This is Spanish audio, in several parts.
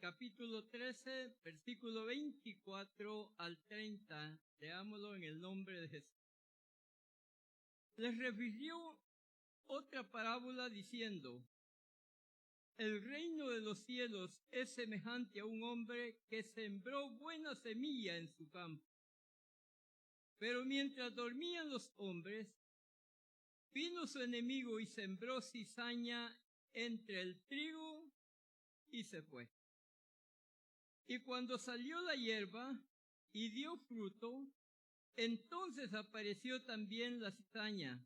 capítulo 13, versículo 24 al 30. Leámoslo en el nombre de Jesús. Les refirió otra parábola diciendo: el reino de los cielos es semejante a un hombre que sembró buena semilla en su campo. Pero mientras dormían los hombres, vino su enemigo y sembró cizaña entre el trigo y se fue. Y cuando salió la hierba y dio fruto, entonces apareció también la cizaña.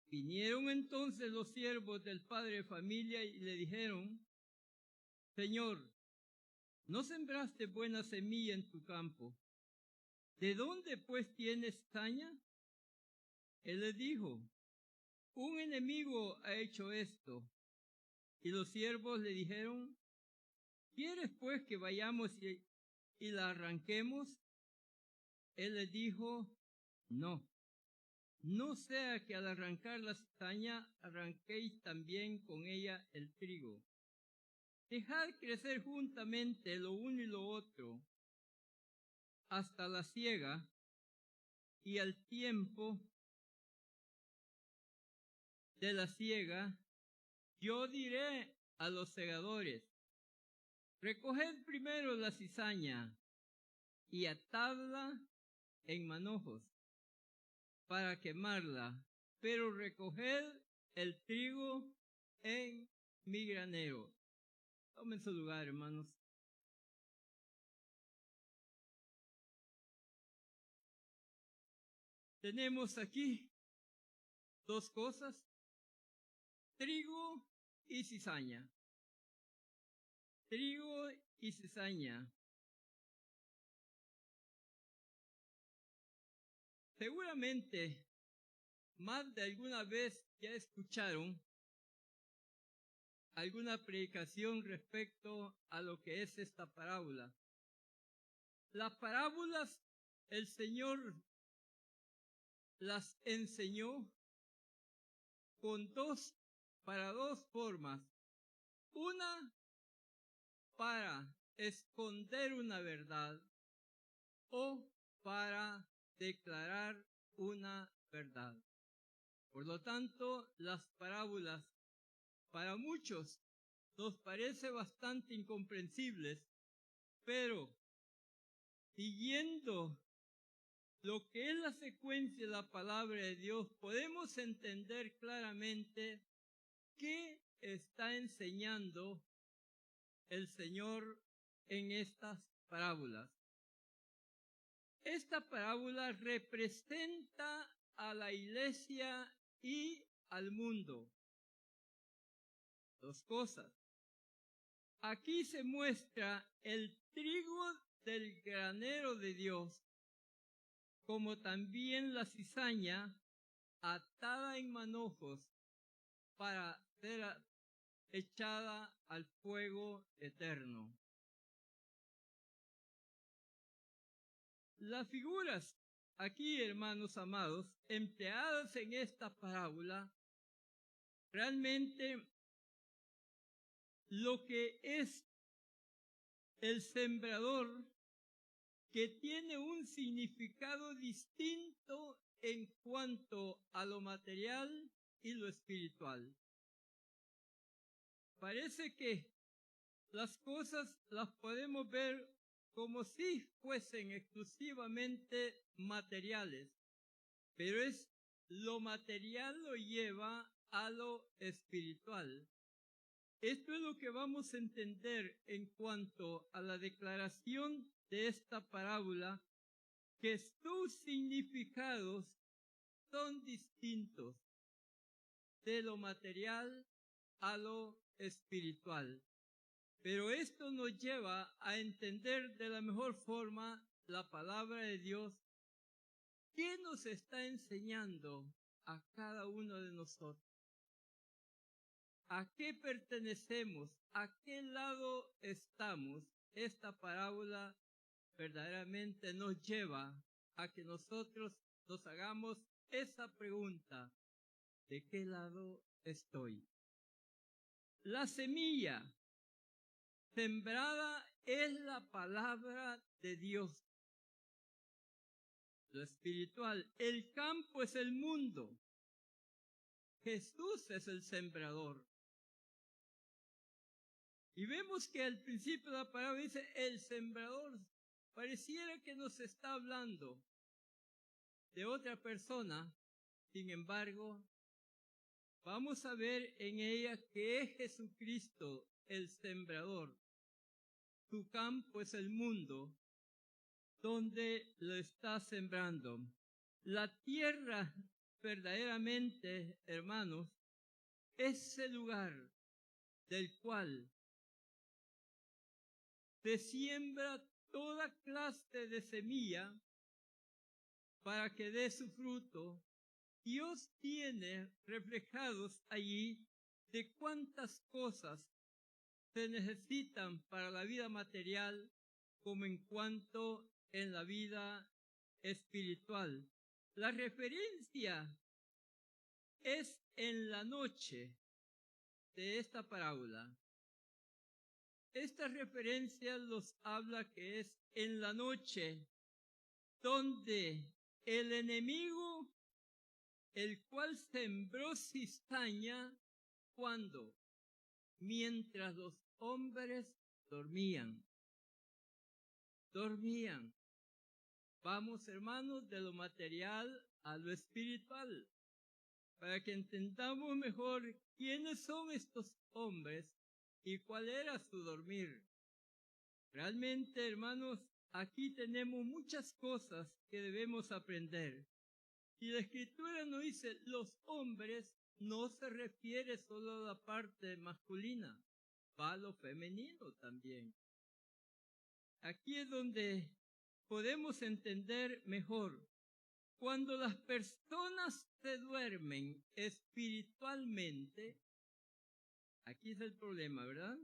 Vinieron entonces los siervos del padre de familia y le dijeron: Señor, ¿no sembraste buena semilla en tu campo? ¿De dónde pues tienes cizaña? Él les dijo: un enemigo ha hecho esto. Y los siervos le dijeron: ¿quieres pues que vayamos y la arranquemos? Él les dijo: no sea que al arrancar la cizaña arranquéis también con ella el trigo. Dejad crecer juntamente lo uno y lo otro hasta la siega, y al tiempo de la siega yo diré a los segadores: recoged primero la cizaña y atadla en manojos para quemarla, pero recoged el trigo en mi granero. Tomen su lugar, hermanos. Tenemos aquí dos cosas: trigo y cizaña. Trigo y cizaña. Seguramente más de alguna vez ya escucharon alguna predicación respecto a lo que es esta parábola. Las parábolas el Señor las enseñó para dos formas. Una, para esconder una verdad, o para declarar una verdad. Por lo tanto, las parábolas para muchos nos parece bastante incomprensibles, pero siguiendo lo que es la secuencia de la palabra de Dios, podemos entender claramente qué está enseñando el Señor en estas parábolas. Esta parábola representa a la iglesia y al mundo. Dos cosas. Aquí se muestra el trigo del granero de Dios, como también la cizaña atada en manojos para ser echada al fuego eterno. Las figuras aquí, hermanos amados, empleadas en esta parábola, realmente lo que es el sembrador, que tiene un significado distinto en cuanto a lo material y lo espiritual. Parece que las cosas las podemos ver como si fuesen exclusivamente materiales, pero lo material lo lleva a lo espiritual. Esto es lo que vamos a entender en cuanto a la declaración de esta parábola, que sus significados son distintos de lo material a lo espiritual. Pero esto nos lleva a entender de la mejor forma la palabra de Dios, que nos está enseñando a cada uno de nosotros. ¿A qué pertenecemos? ¿A qué lado estamos? Esta parábola verdaderamente nos lleva a que nosotros nos hagamos esa pregunta: ¿de qué lado estoy? La semilla sembrada es la palabra de Dios. Lo espiritual, el campo es el mundo. Jesús es el sembrador. Y vemos que al principio de la palabra dice el sembrador. Pareciera que nos está hablando de otra persona. Sin embargo, vamos a ver en ella que es Jesucristo el sembrador. Su campo es el mundo donde lo está sembrando. La tierra verdaderamente, hermanos, es el lugar del cual se siembra toda clase de semilla para que dé su fruto. Dios tiene reflejados allí de cuántas cosas se necesitan para la vida material como en cuanto en la vida espiritual. La referencia es en la noche de esta parábola. Esta referencia nos habla que es en la noche donde el enemigo, el cual sembró cizaña, ¿cuándo? Mientras los hombres dormían. Vamos, hermanos, de lo material a lo espiritual, para que entendamos mejor quiénes son estos hombres y cuál era su dormir. Realmente, hermanos, aquí tenemos muchas cosas que debemos aprender. Y la Escritura nos dice, los hombres no se refiere solo a la parte masculina, va a lo femenino también. Aquí es donde podemos entender mejor. Cuando las personas se duermen espiritualmente, aquí es el problema, ¿verdad?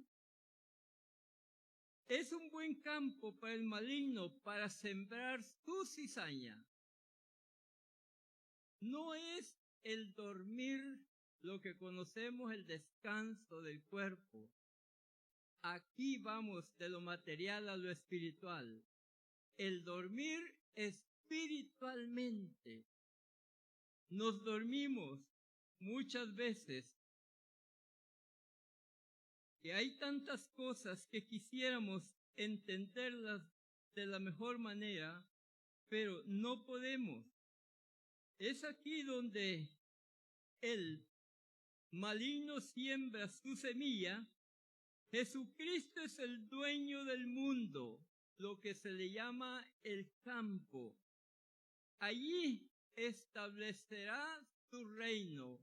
Es un buen campo para el maligno para sembrar su cizaña. No es el dormir lo que conocemos el descanso del cuerpo. Aquí vamos de lo material a lo espiritual. El dormir espiritualmente. Nos dormimos muchas veces. Y hay tantas cosas que quisiéramos entenderlas de la mejor manera, pero no podemos. Es aquí donde el maligno siembra su semilla. Jesucristo es el dueño del mundo, lo que se le llama el campo. Allí establecerá su reino.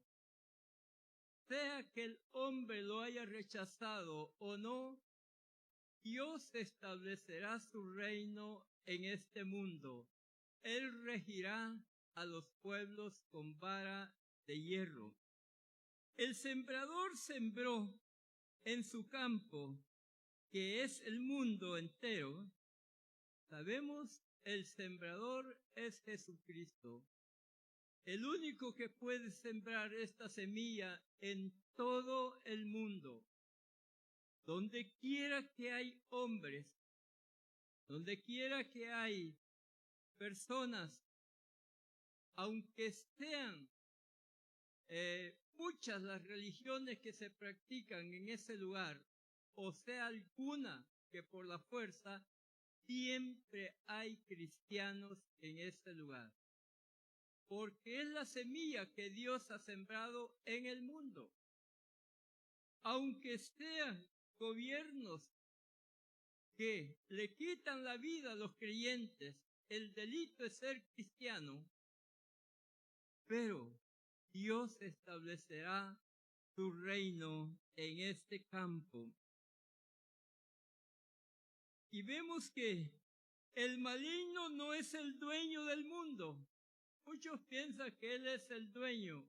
Sea que el hombre lo haya rechazado o no, Dios establecerá su reino en este mundo. Él regirá a los pueblos con vara de hierro. El sembrador sembró en su campo, que es el mundo entero. Sabemos, el sembrador es Jesucristo. El único que puede sembrar esta semilla en todo el mundo. Donde quiera que hay hombres, donde quiera que hay personas, aunque sean muchas las religiones que se practican en ese lugar, o sea alguna que por la fuerza, siempre hay cristianos en ese lugar. Porque es la semilla que Dios ha sembrado en el mundo. Aunque sean gobiernos que le quitan la vida a los creyentes, el delito es ser cristiano, pero Dios establecerá su reino en este campo. Y vemos que el maligno no es el dueño del mundo. Muchos piensan que él es el dueño.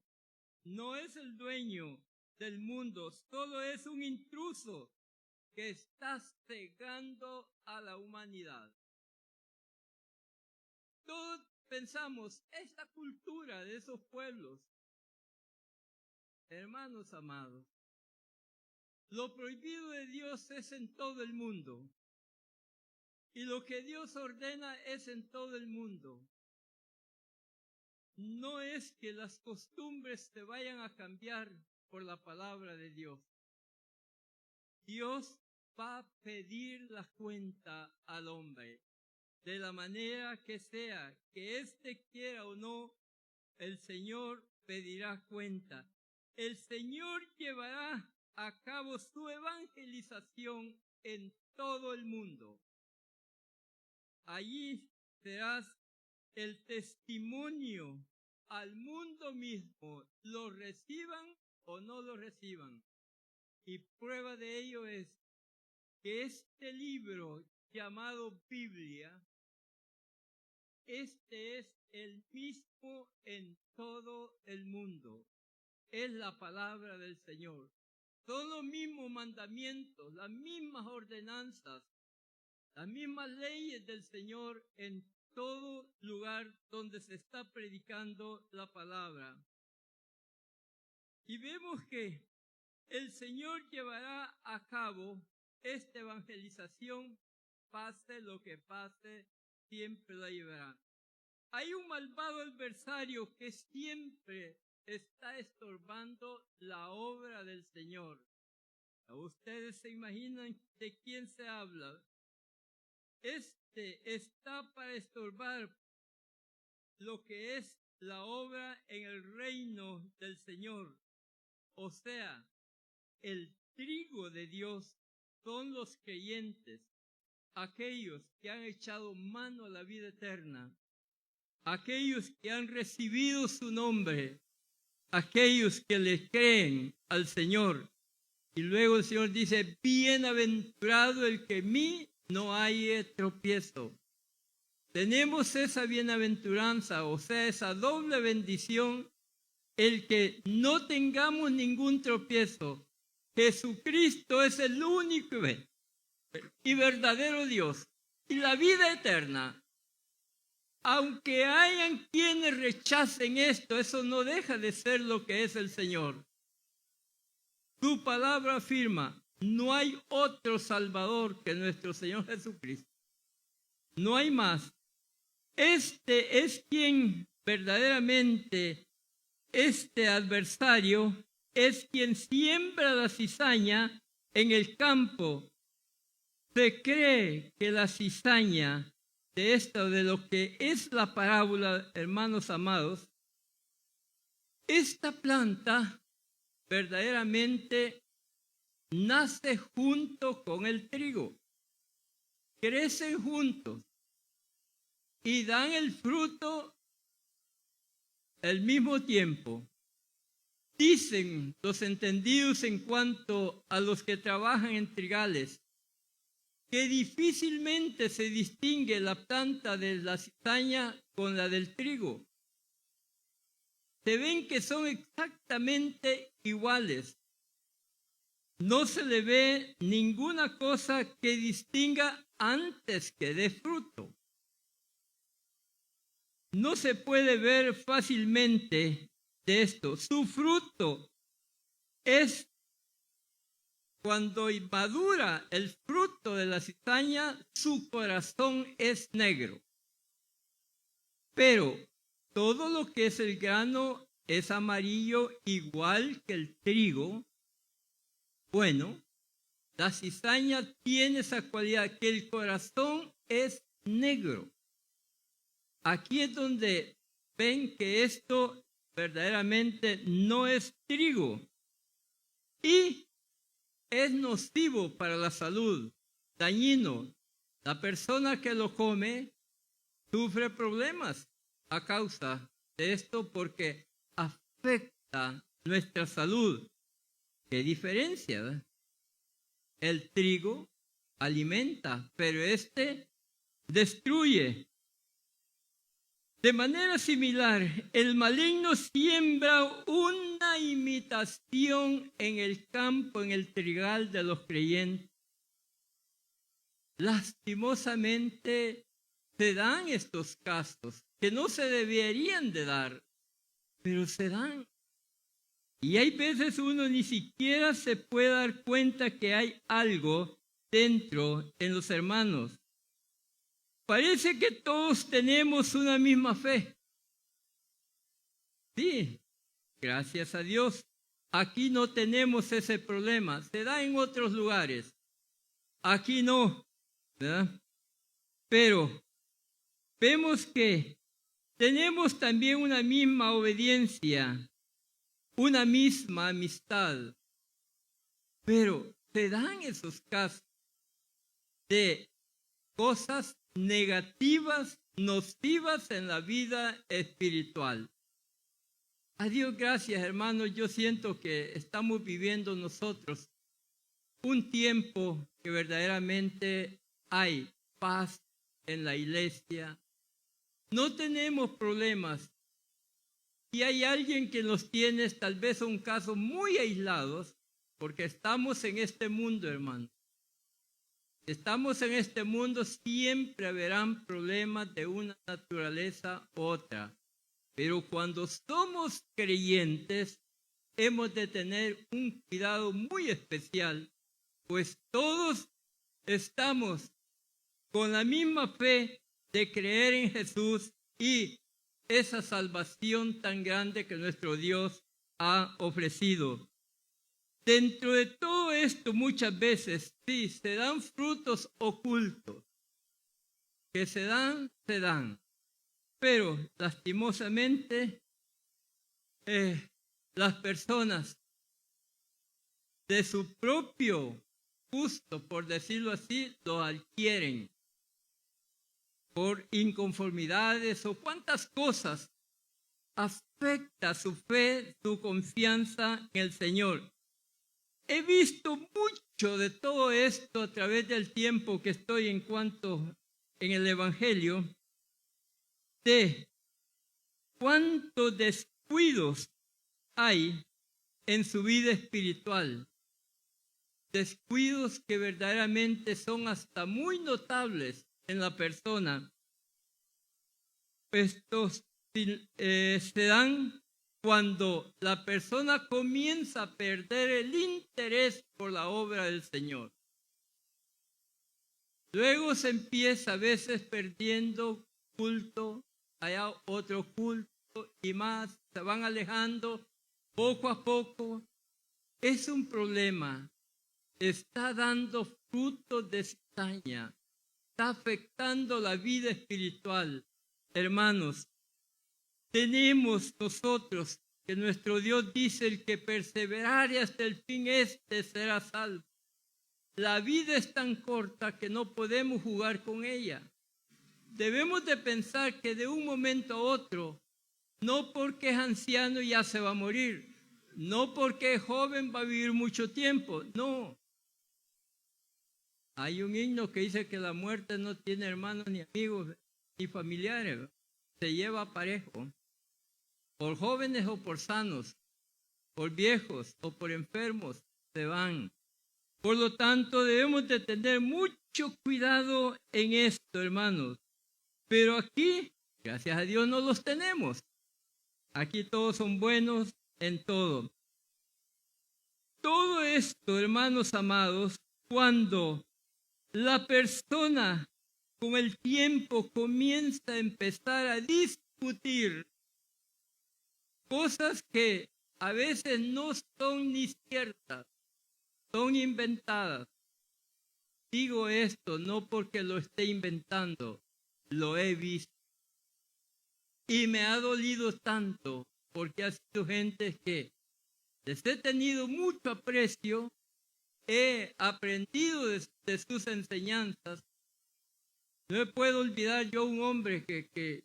No es el dueño del mundo, solo es un intruso que está cegando a la humanidad. Todos pensamos, esta cultura de esos pueblos, hermanos amados, Lo prohibido de Dios es en todo el mundo. Y lo que Dios ordena es en todo el mundo. No es que las costumbres te vayan a cambiar por la palabra de Dios. Dios va a pedir la cuenta al hombre, de la manera que sea, que éste quiera o no, el Señor pedirá cuenta. El Señor llevará a cabo su evangelización en todo el mundo. Allí serás el testimonio al mundo mismo, lo reciban o no lo reciban. Y prueba de ello es que este libro llamado Biblia, este es el mismo en todo el mundo. Es la palabra del Señor. Son los mismos mandamientos, las mismas ordenanzas, las mismas leyes del Señor en todo lugar donde se está predicando la palabra. Y vemos que el Señor llevará a cabo esta evangelización, pase lo que pase, siempre la llevará. Hay un malvado adversario que siempre está estorbando la obra del Señor. ¿Ustedes se imaginan de quién se habla? Este está para estorbar lo que es la obra en el reino del Señor. O sea, el trigo de Dios son los creyentes, aquellos que han echado mano a la vida eterna, aquellos que han recibido su nombre, aquellos que le creen al Señor. Y luego el Señor dice, bienaventurado el que en mí no hay tropiezo. Tenemos esa bienaventuranza, o sea, esa doble bendición, el que no tengamos ningún tropiezo. Jesucristo es el único y verdadero Dios y la vida eterna. Aunque hayan quienes rechacen esto, eso no deja de ser lo que es el Señor. Su palabra afirma, no hay otro Salvador que nuestro Señor Jesucristo. No hay más. Este es quien verdaderamente, este adversario, es quien siembra la cizaña en el campo. Se cree que la cizaña de esto, de lo que es la parábola, hermanos amados, esta planta verdaderamente nace junto con el trigo. Crecen juntos y dan el fruto al mismo tiempo. Dicen los entendidos en cuanto a los que trabajan en trigales, que difícilmente se distingue la planta de la cizaña con la del trigo. Se ven que son exactamente iguales. No se le ve ninguna cosa que distinga antes que dé fruto. No se puede ver fácilmente de esto. Su fruto es cuando madura el fruto de la cizaña, su corazón es negro. Pero todo lo que es el grano es amarillo igual que el trigo. Bueno, la cizaña tiene esa cualidad que el corazón es negro. Aquí es donde ven que esto verdaderamente no es trigo y es nocivo para la salud, dañino. La persona que lo come sufre problemas a causa de esto porque afecta nuestra salud. ¿Qué diferencia? ¿Verdad? El trigo alimenta, pero este destruye. De manera similar, el maligno siembra una imitación en el campo, en el trigal de los creyentes. Lastimosamente se dan estos casos que no se deberían de dar, pero se dan. Y hay veces uno ni siquiera se puede dar cuenta que hay algo dentro en los hermanos. Parece que todos tenemos una misma fe. Sí, gracias a Dios. Aquí no tenemos ese problema. Se da en otros lugares. Aquí no, ¿verdad? Pero vemos que tenemos también una misma obediencia, una misma amistad. Pero se dan esos casos de cosas negativas, nocivas en la vida espiritual. A Dios gracias, hermanos, yo siento que estamos viviendo nosotros un tiempo que verdaderamente hay paz en la iglesia. No tenemos problemas. Si hay alguien que los tiene, tal vez son casos muy aislados, porque estamos en este mundo, hermano. Estamos en este mundo, siempre habrán problemas de una naturaleza u otra. Pero cuando somos creyentes, hemos de tener un cuidado muy especial, pues todos estamos con la misma fe de creer en Jesús y esa salvación tan grande que nuestro Dios ha ofrecido. Dentro de todo esto, muchas veces, sí, se dan frutos ocultos, que se dan, pero lastimosamente las personas de su propio gusto, por decirlo así, lo adquieren por inconformidades o cuántas cosas afecta su fe, su confianza en el Señor. He visto mucho de todo esto a través del tiempo que estoy en el Evangelio, de cuántos descuidos hay en su vida espiritual. Descuidos que verdaderamente son hasta muy notables en la persona. Estos se dan cuando la persona comienza a perder el interés por la obra del Señor. Luego se empieza a veces perdiendo culto, allá otro culto y más, se van alejando poco a poco. Es un problema. Está dando frutos de cizaña, está afectando la vida espiritual. Hermanos, tenemos nosotros que nuestro Dios dice: el que perseverare hasta el fin, este será salvo. La vida es tan corta que no podemos jugar con ella. Debemos de pensar que de un momento a otro, no porque es anciano ya se va a morir, no porque es joven va a vivir mucho tiempo, no. Hay un himno que dice que la muerte no tiene hermanos ni amigos ni familiares, se lleva parejo, por jóvenes o por sanos, por viejos o por enfermos, se van. Por lo tanto, debemos de tener mucho cuidado en esto, hermanos. Pero aquí, gracias a Dios, no los tenemos. Aquí todos son buenos en todo. Todo esto, hermanos amados, cuando la persona con el tiempo comienza a empezar a discutir cosas que a veces no son ni ciertas, son inventadas. Digo esto no porque lo esté inventando, lo he visto. Y me ha dolido tanto porque ha sido gente que les he tenido mucho aprecio, he aprendido de sus enseñanzas. No me puedo olvidar yo un hombre que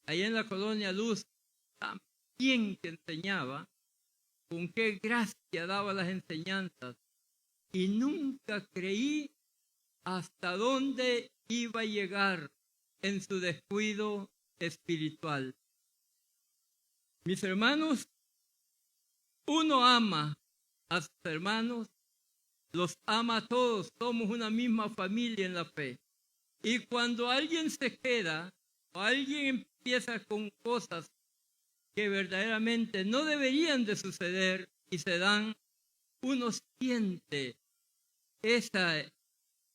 allá en la Colonia Luz, también que enseñaba, con qué gracia daba las enseñanzas. Y nunca creí hasta dónde iba a llegar en su descuido espiritual. Mis hermanos, uno ama a sus hermanos, los ama a todos, somos una misma familia en la fe. Y cuando alguien se queda o alguien empieza con cosas que verdaderamente no deberían de suceder y se dan, uno siente esa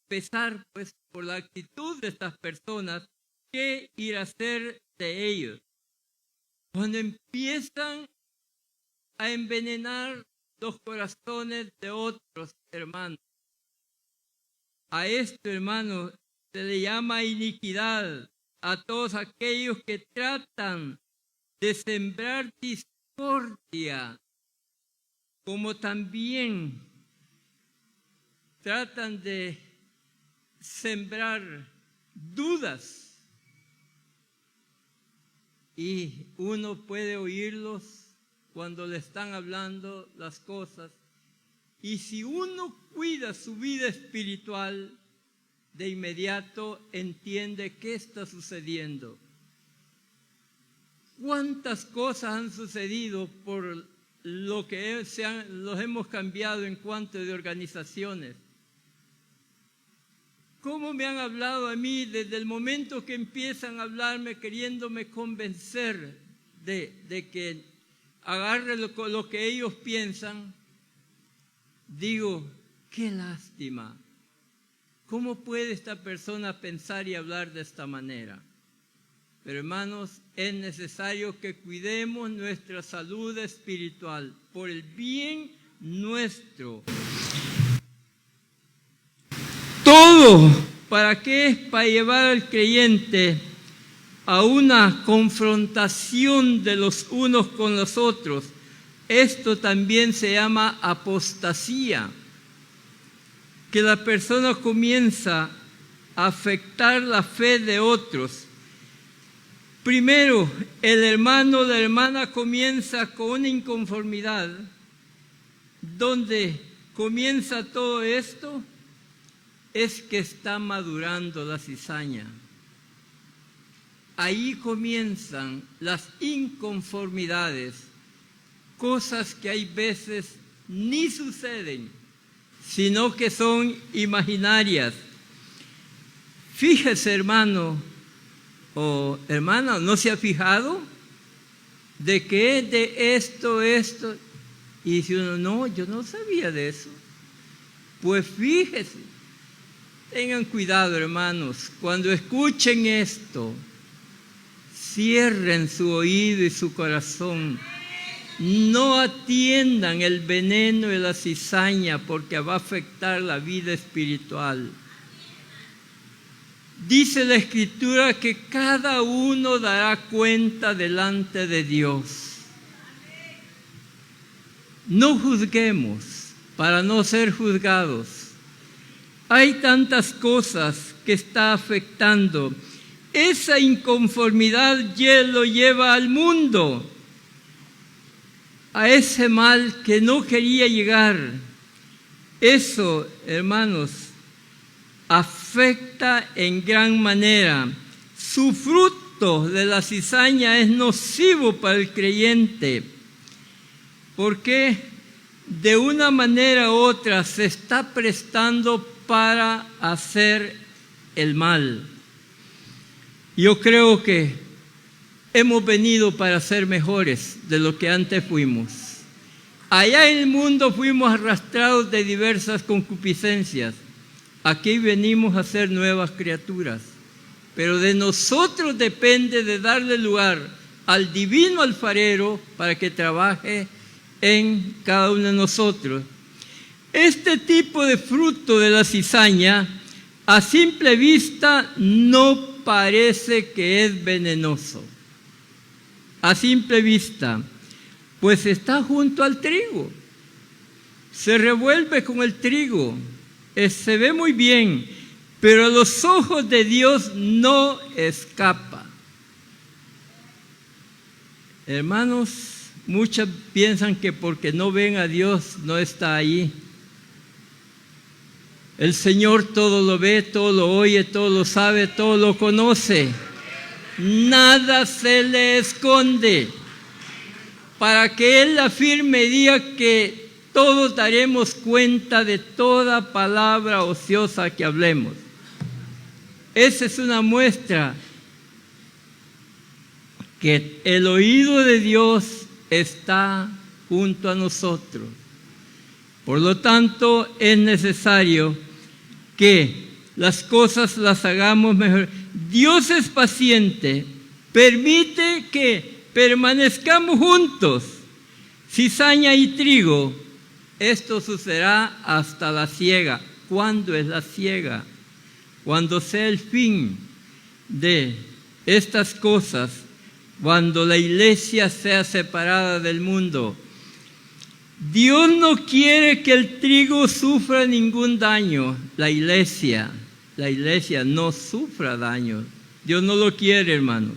pesar pues por la actitud de estas personas. ¿Qué ir a hacer de ellos? Cuando empiezan a envenenar los corazones de otros hermanos. A esto, hermanos, se le llama iniquidad a todos aquellos que tratan de sembrar discordia, como también tratan de sembrar dudas. Y uno puede oírlos cuando le están hablando las cosas. Y si uno cuida su vida espiritual, de inmediato entiende qué está sucediendo. ¿Cuántas cosas han sucedido por lo que los hemos cambiado en cuanto de organizaciones? ¿Cómo me han hablado a mí desde el momento que empiezan a hablarme queriéndome convencer de que agarre lo que ellos piensan? Digo, qué lástima. ¿Cómo puede esta persona pensar y hablar de esta manera? Pero hermanos, es necesario que cuidemos nuestra salud espiritual por el bien nuestro. Todo, ¿para qué? Para llevar al creyente a una confrontación de los unos con los otros. Esto también se llama apostasía, que la persona comienza a afectar la fe de otros. Primero, el hermano o la hermana comienza con una inconformidad. Donde comienza todo esto es que está madurando la cizaña. Ahí comienzan las inconformidades, cosas que hay veces ni suceden, sino que son imaginarias. Fíjese, hermano o hermana, ¿no se ha fijado de qué es de esto? Y dice uno, no, yo no sabía de eso. Pues fíjese, tengan cuidado, hermanos, cuando escuchen esto, cierren su oído y su corazón. No atiendan el veneno y la cizaña porque va a afectar la vida espiritual. Dice la Escritura que cada uno dará cuenta delante de Dios. No juzguemos para no ser juzgados. Hay tantas cosas que está afectando. Esa inconformidad ya lo lleva al mundo, a ese mal que no quería llegar. Eso, hermanos, afecta en gran manera. Su fruto de la cizaña es nocivo para el creyente, porque de una manera u otra se está prestando para hacer el mal. Yo creo que hemos venido para ser mejores de lo que antes fuimos. Allá en el mundo fuimos arrastrados de diversas concupiscencias. Aquí venimos a ser nuevas criaturas. Pero de nosotros depende de darle lugar al divino alfarero para que trabaje en cada uno de nosotros. Este tipo de fruto de la cizaña, a simple vista, no parece que es venenoso. A simple vista, pues está junto al trigo, se revuelve con el trigo, se ve muy bien, pero a los ojos de Dios no escapa. Hermanos, muchos piensan que porque no ven a Dios no está ahí. El Señor todo lo ve, todo lo oye, todo lo sabe, todo lo conoce. Nada se le esconde, para que Él afirme y diga que todos daremos cuenta de toda palabra ociosa que hablemos. Esa es una muestra que el oído de Dios está junto a nosotros. Por lo tanto, es necesario que las cosas las hagamos mejor. Dios es paciente, permite que permanezcamos juntos, cizaña y trigo. Esto sucederá hasta la siega. ¿Cuándo es la siega? Cuando sea el fin de estas cosas, cuando la iglesia sea separada del mundo. Dios no quiere que el trigo sufra ningún daño. La iglesia no sufra daño. Dios no lo quiere, hermanos.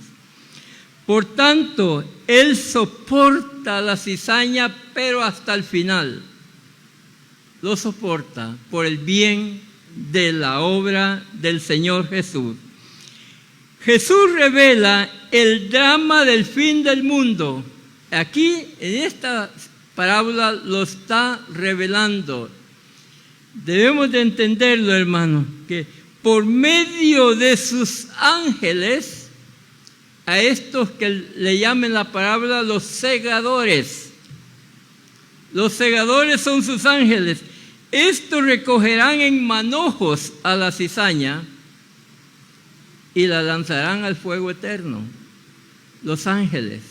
Por tanto, Él soporta la cizaña, pero hasta el final. Lo soporta por el bien de la obra del Señor Jesús. Jesús revela el drama del fin del mundo. Aquí, en esta parábola, lo está revelando. Debemos de entenderlo, hermano, que por medio de sus ángeles, a estos que le llaman la parábola los segadores. Los segadores son sus ángeles. Estos recogerán en manojos a la cizaña y la lanzarán al fuego eterno. Los ángeles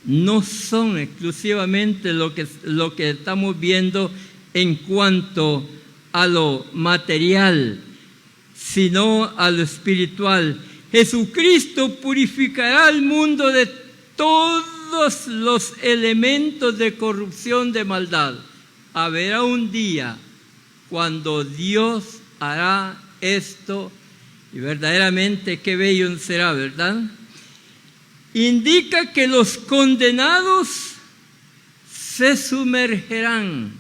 no son exclusivamente lo que estamos viendo en cuanto a lo material, sino a lo espiritual. Jesucristo purificará al mundo de todos los elementos de corrupción, de maldad. Habrá un día cuando Dios hará esto y verdaderamente qué bello será, ¿verdad? Indica que los condenados se sumergerán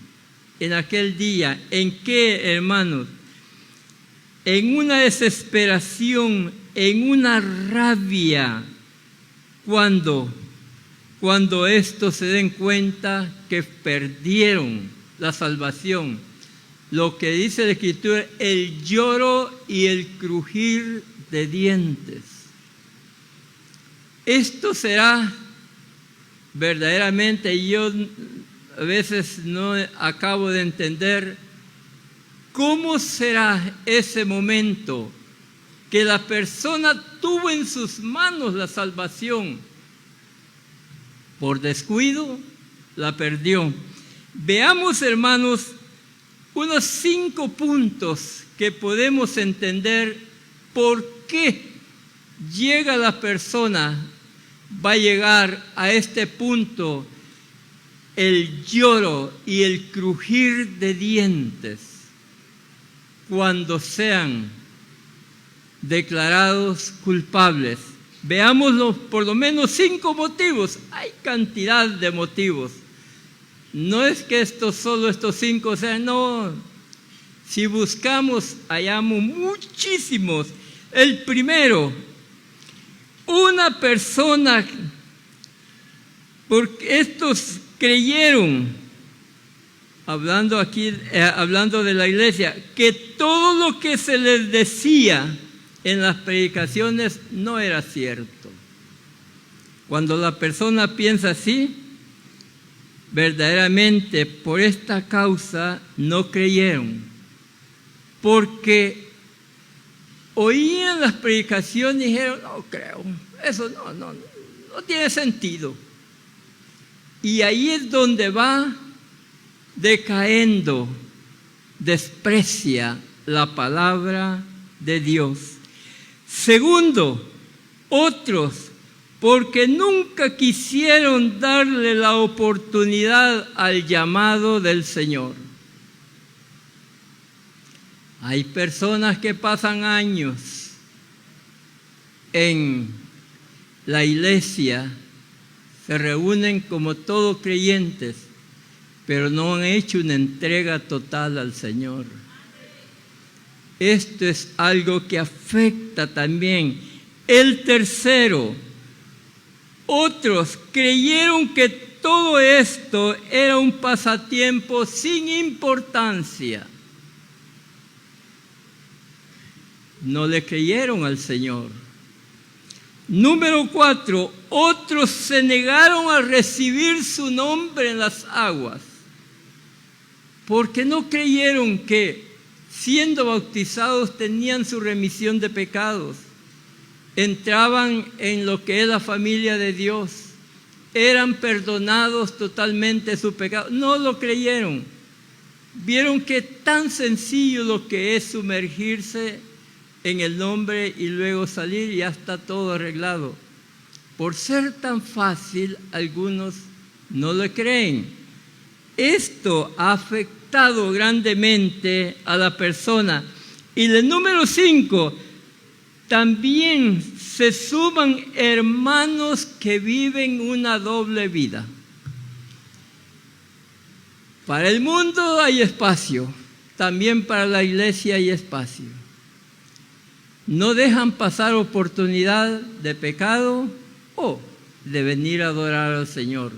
en aquel día. ¿En qué, hermanos? En una desesperación, en una rabia, cuando estos se den cuenta que perdieron la salvación. Lo que dice la Escritura, el lloro y el crujir de dientes. Esto será verdaderamente, yo a veces no acabo de entender cómo será ese momento que la persona tuvo en sus manos la salvación. Por descuido la perdió. Veamos, hermanos, unos 5 puntos que podemos entender por qué llega la persona, va a llegar a este punto, el lloro y el crujir de dientes, cuando sean declarados culpables. Veámoslo, por lo menos 5 motivos. Hay cantidad de motivos. No es que solo estos 5 sean, no. Si buscamos, hallamos muchísimos. El primero, una persona, porque estos creyeron, hablando de la iglesia, que todo lo que se les decía en las predicaciones no era cierto. Cuando la persona piensa así, verdaderamente por esta causa no creyeron, porque oían las predicaciones y dijeron, no creo, eso no tiene sentido. Y ahí es donde va decayendo, desprecia la palabra de Dios. Segundo, otros, porque nunca quisieron darle la oportunidad al llamado del Señor. Hay personas que pasan años en la iglesia, se reúnen como todos creyentes, pero no han hecho una entrega total al Señor. Esto es algo que afecta también. El tercero, otros creyeron que todo esto era un pasatiempo sin importancia. No le creyeron al Señor. Número 4, otros se negaron a recibir su nombre en las aguas, porque no creyeron que, siendo bautizados, tenían su remisión de pecados, entraban en lo que es la familia de Dios, eran perdonados totalmente su pecado. No lo creyeron. Vieron que tan sencillo lo que es sumergirse en el nombre y luego salir y ya está todo arreglado. Por ser tan fácil, algunos no lo creen. Esto ha afectado grandemente a la persona. Y el número 5, también se suman hermanos que viven una doble vida. Para el mundo hay espacio, también para la iglesia hay espacio. No dejan pasar oportunidad de pecado o de venir a adorar al Señor.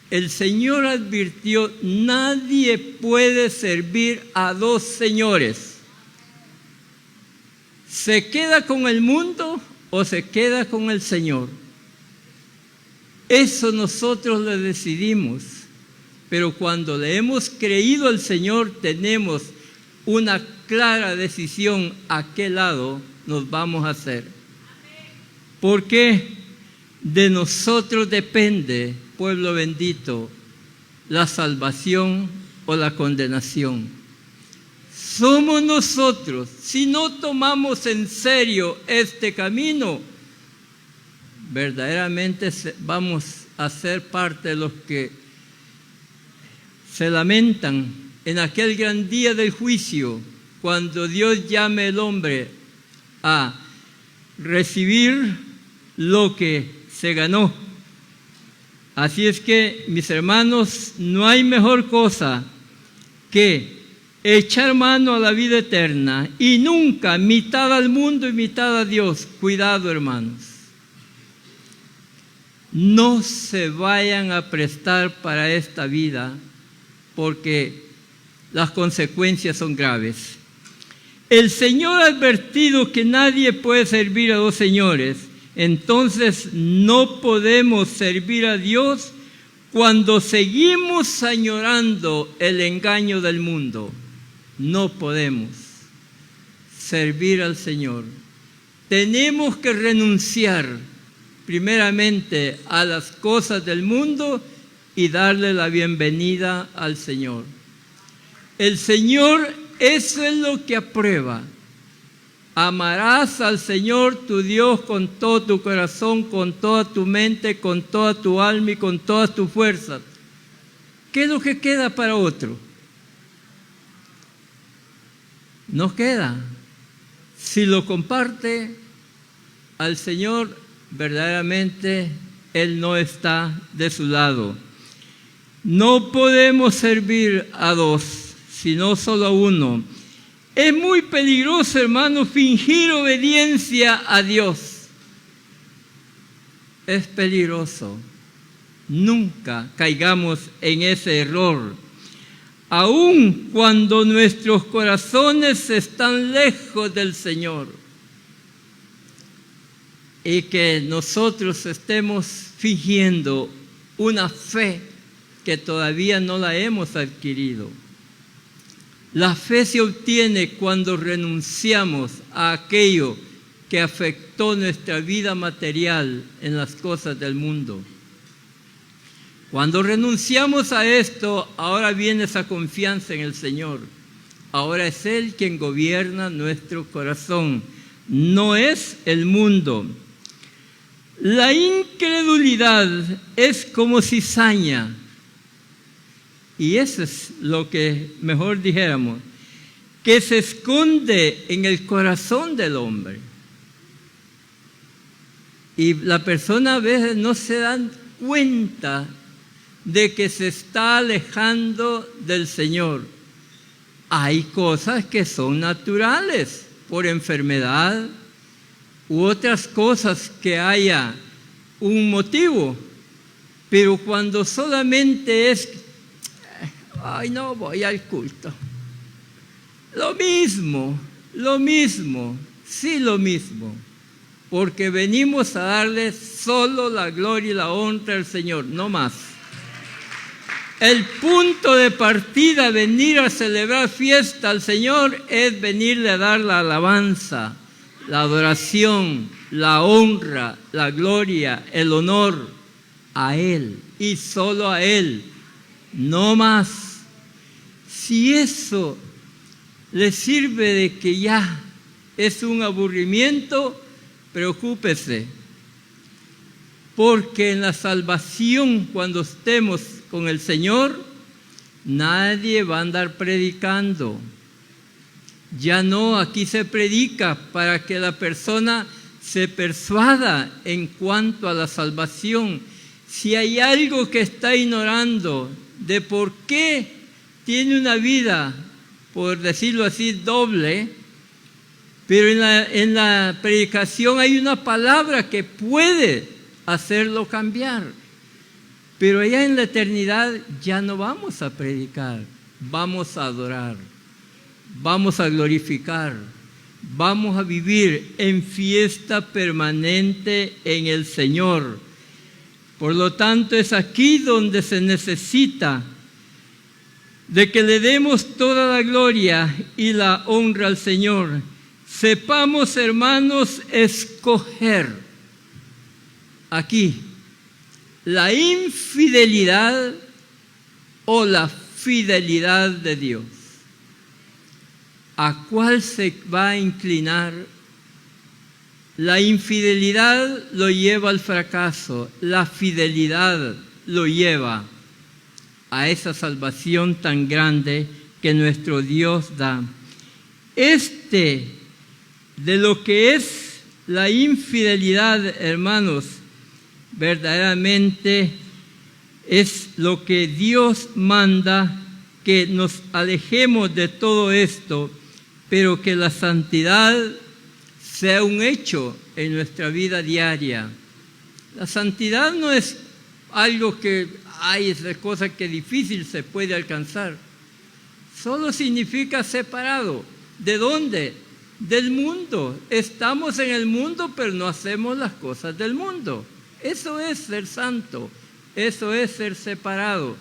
El Señor advirtió, nadie puede servir a dos señores. ¿Se queda con el mundo o se queda con el Señor? Eso nosotros lo decidimos. Pero cuando le hemos creído al Señor, tenemos una clara decisión a qué lado nos vamos a hacer. Porque de nosotros depende, pueblo bendito, la salvación o la condenación. Somos nosotros, si no tomamos en serio este camino, verdaderamente vamos a ser parte de los que se lamentan en aquel gran día del juicio, cuando Dios llame al hombre a recibir lo que se ganó. Así es que, mis hermanos, no hay mejor cosa que echar mano a la vida eterna y nunca mitad al mundo y mitad a Dios. Cuidado, hermanos. No se vayan a prestar para esta vida, porque las consecuencias son graves. El Señor ha advertido que nadie puede servir a dos señores. Entonces no podemos servir a Dios cuando seguimos añorando el engaño del mundo. No podemos servir al Señor. Tenemos que renunciar primeramente a las cosas del mundo y darle la bienvenida al Señor. El Señor, eso es lo que aprueba. Amarás al Señor tu Dios con todo tu corazón, con toda tu mente, con toda tu alma y con todas tus fuerzas. ¿Qué es lo que queda para otro? No queda. Si lo comparte al Señor, verdaderamente Él no está de su lado. No podemos servir a dos, sino solo a uno. Es muy peligroso, hermano, fingir obediencia a Dios. Es peligroso. Nunca caigamos en ese error. Aun cuando nuestros corazones están lejos del Señor y que nosotros estemos fingiendo una fe que todavía no la hemos adquirido. La fe se obtiene cuando renunciamos a aquello que afectó nuestra vida material en las cosas del mundo. Cuando renunciamos a esto, ahora viene esa confianza en el Señor. Ahora es Él quien gobierna nuestro corazón, no es el mundo. La incredulidad es como cizaña. Y eso es lo que mejor dijéramos, que se esconde en el corazón del hombre. Y la persona a veces no se da cuenta de que se está alejando del Señor. Hay cosas que son naturales, por enfermedad u otras cosas que haya un motivo. Pero cuando solamente es, ay, no voy al culto. Lo mismo, sí, lo mismo. porque venimos a darle solo la gloria y la honra al Señor, no más. El punto de partida, venir a celebrar fiesta al Señor, es venirle a dar la alabanza, la adoración, la honra, la gloria, el honor a Él y solo a Él, no más. Si eso le sirve de que ya es un aburrimiento, preocúpese, porque en la salvación, cuando estemos con el Señor, nadie va a andar predicando. Ya no, aquí se predica para que la persona se persuada en cuanto a la salvación. Si hay algo que está ignorando de por qué tiene una vida, por decirlo así, doble, pero en la predicación hay una palabra que puede hacerlo cambiar. Pero allá en la eternidad ya no vamos a predicar, vamos a adorar, vamos a glorificar, vamos a vivir en fiesta permanente en el Señor. Por lo tanto, es aquí donde se necesita de que le demos toda la gloria y la honra al Señor. Sepamos, hermanos, escoger aquí la infidelidad o la fidelidad de Dios. ¿A cuál se va a inclinar? La infidelidad lo lleva al fracaso, la fidelidad lo lleva a esa salvación tan grande que nuestro Dios da. De lo que es la infidelidad, hermanos, verdaderamente es lo que Dios manda, que nos alejemos de todo esto, pero que la santidad sea un hecho en nuestra vida diaria. La santidad no es algo que esa cosa que difícil se puede alcanzar. Solo significa separado. ¿De dónde? Del mundo. Estamos en el mundo, pero no hacemos las cosas del mundo. Eso es ser santo. Eso es ser separado.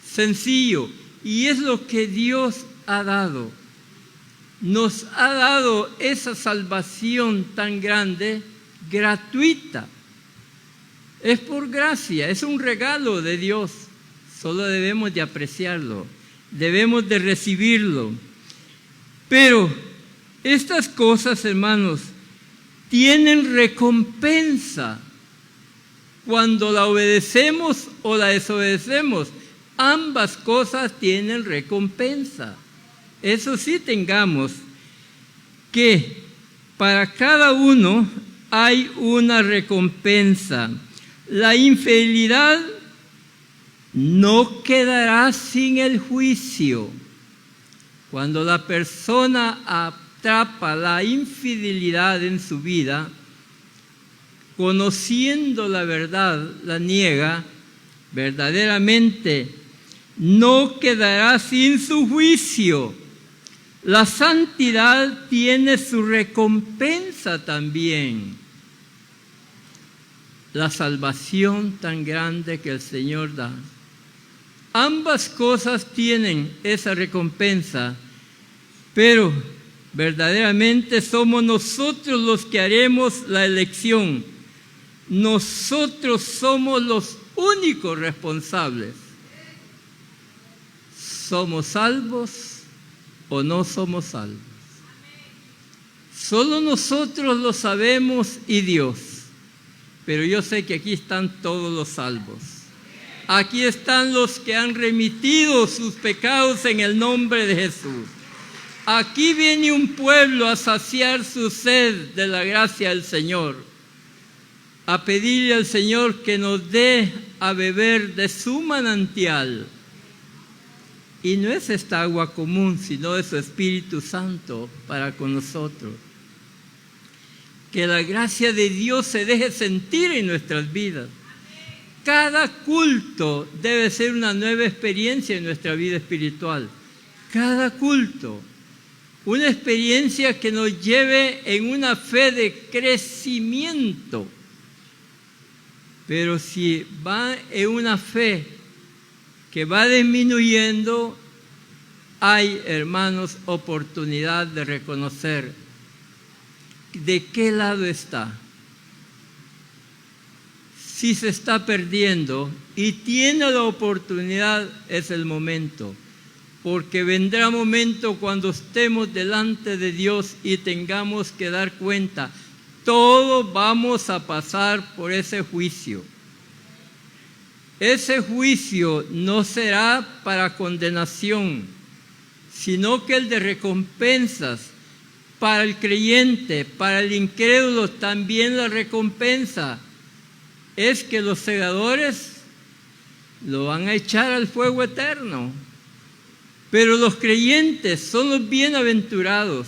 Sencillo. Y es lo que Dios ha dado. Nos ha dado esa salvación tan grande, gratuita. Es por gracia, es un regalo de Dios. Solo debemos de apreciarlo, debemos de recibirlo. Pero estas cosas, hermanos, tienen recompensa cuando la obedecemos o la desobedecemos. Ambas cosas tienen recompensa. Eso sí, tengamos que para cada uno hay una recompensa. La infidelidad no quedará sin el juicio. Cuando la persona atrapa la infidelidad en su vida, conociendo la verdad, la niega, verdaderamente no quedará sin su juicio. La santidad tiene su recompensa también. La salvación tan grande que el Señor da. Ambas cosas tienen esa recompensa, pero verdaderamente somos nosotros los que haremos la elección. Nosotros somos los únicos responsables. ¿Somos salvos o no somos salvos? Solo nosotros lo sabemos y Dios. Pero yo sé que aquí están todos los salvos. Aquí están los que han remitido sus pecados en el nombre de Jesús. Aquí viene un pueblo a saciar su sed de la gracia del Señor, a pedirle al Señor que nos dé a beber de su manantial. Y no es esta agua común, sino de su Espíritu Santo para con nosotros. Que la gracia de Dios se deje sentir en nuestras vidas. Cada culto debe ser una nueva experiencia en nuestra vida espiritual. Cada culto. una experiencia que nos lleve en una fe de crecimiento. Pero si va en una fe que va disminuyendo, hay, hermanos, oportunidad de reconocer de qué lado está. Si se está perdiendo y tiene la oportunidad, es el momento. Porque vendrá momento cuando estemos delante de Dios y tengamos que dar cuenta. Todos vamos a pasar por ese juicio. Ese juicio no será para condenación, sino que el de recompensas. Para el creyente, para el incrédulo, también la recompensa es que los segadores lo van a echar al fuego eterno. Pero los creyentes son los bienaventurados.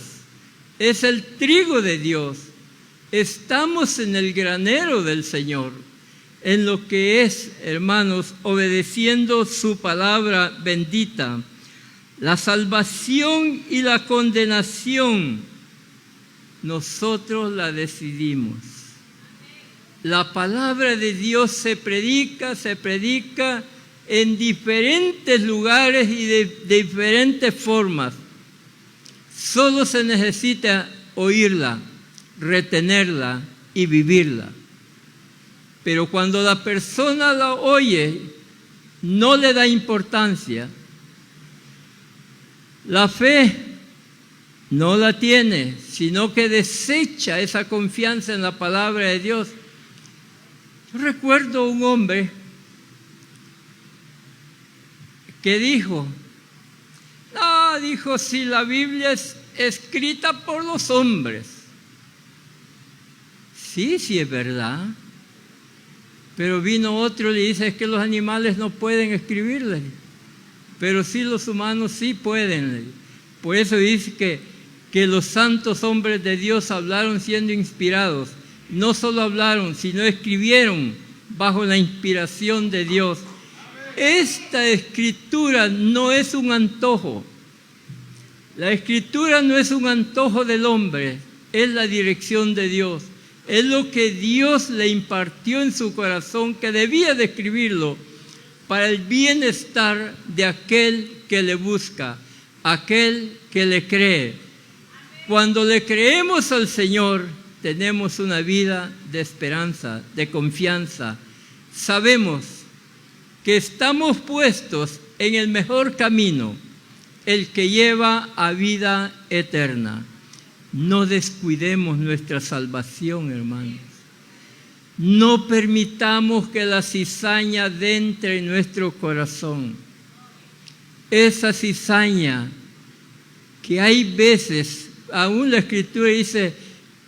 Es el trigo de Dios. Estamos en el granero del Señor, en lo que es, hermanos, obedeciendo su palabra bendita. La salvación y la condenación, nosotros la decidimos. La palabra de Dios se predica en diferentes lugares y de diferentes formas. Solo se necesita oírla, retenerla y vivirla. Pero cuando la persona la oye, no le da importancia. La fe no la tiene, sino que desecha esa confianza en la palabra de Dios. Yo recuerdo un hombre que dijo, si la Biblia es escrita por los hombres. Sí, es verdad. Pero vino otro y le dice, es que los animales no pueden escribirle. Pero sí los humanos sí pueden. Por eso dice que los santos hombres de Dios hablaron siendo inspirados. No solo hablaron, sino escribieron bajo la inspiración de Dios. Esta escritura no es un antojo. La escritura no es un antojo del hombre, es la dirección de Dios. Es lo que Dios le impartió en su corazón, que debía de escribirlo para el bienestar de aquel que le busca, aquel que le cree. Cuando le creemos al Señor, tenemos una vida de esperanza, de confianza. Sabemos que estamos puestos en el mejor camino, el que lleva a vida eterna. No descuidemos nuestra salvación, hermanos. No permitamos que la cizaña entre en nuestro corazón. Esa cizaña que hay veces, aún la Escritura dice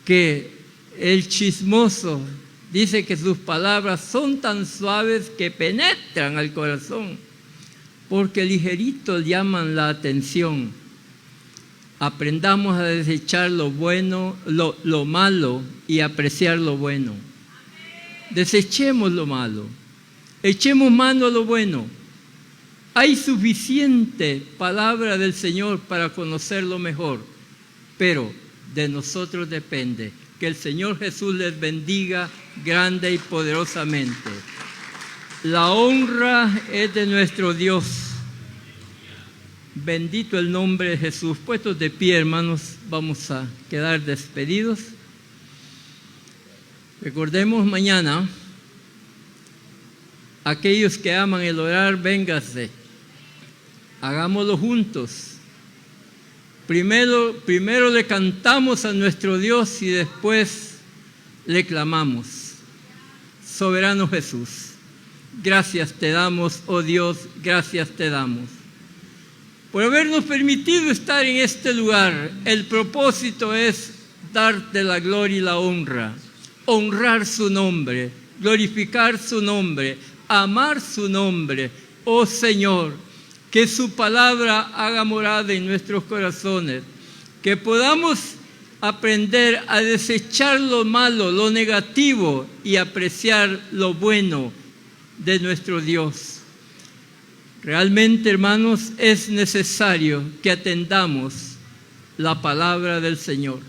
que el chismoso dice que sus palabras son tan suaves que penetran al corazón, porque ligerito llaman la atención. Aprendamos a desechar lo bueno, lo malo y apreciar lo bueno. Desechemos lo malo, echemos mano a lo bueno. Hay suficiente palabra del Señor para conocerlo mejor, pero de nosotros depende. Que el Señor Jesús les bendiga grande y poderosamente. La honra es de nuestro Dios. Bendito el nombre de Jesús. Puestos de pie, hermanos, vamos a quedar despedidos. Recordemos mañana, aquellos que aman el orar, véngase. Hagámoslo juntos. Primero le cantamos a nuestro Dios y después le clamamos. Soberano Jesús, gracias te damos, oh Dios, gracias te damos por habernos permitido estar en este lugar. El propósito es darte la gloria y la honra, honrar su nombre, glorificar su nombre, amar su nombre. Oh Señor, que su palabra haga morada en nuestros corazones, que podamos aprender a desechar lo malo, lo negativo y apreciar lo bueno de nuestro Dios. Realmente, hermanos, es necesario que atendamos la palabra del Señor.